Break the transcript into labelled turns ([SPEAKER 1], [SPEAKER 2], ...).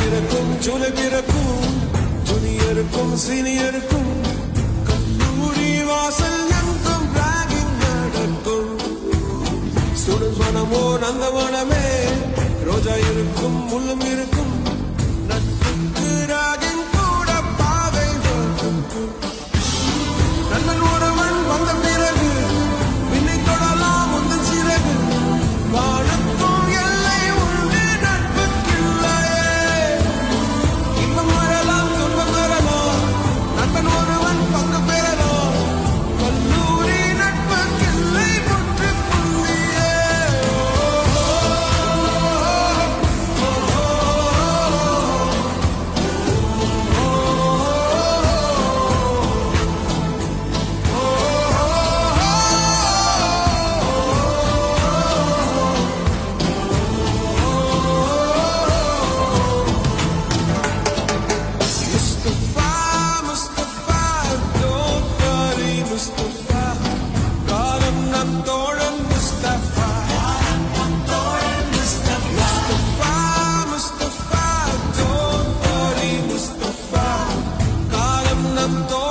[SPEAKER 1] பிறக்கும் ஜூலை பிறக்கும் ஜூனியருக்கும் சீனியருக்கும் கல்லூரி வாசல் எங்கும் ராகிங் நடக்கும் ஸ்டூடெண்ட்ஸ் மனமோ நந்தவனமே ரோஜா இருக்கும் முள்ளும் இருக்கும் நட்புக்கு ராகிங் கூட பாதை நண்பன் ஒருவன் வந்த பிறகு விண்ணை தொடலாம் முந்தன் சிறகு வானத்தும் எல்லை உண்டு நட்புக்கில்லையே இன்பம் வரலாம் துன்பம் வரலாம் நண்பன் ஒருவன் பங்கு பெறலாம் கல்லூரி நட்புக்கில்லை முற்றுப்புள்ளியே I'm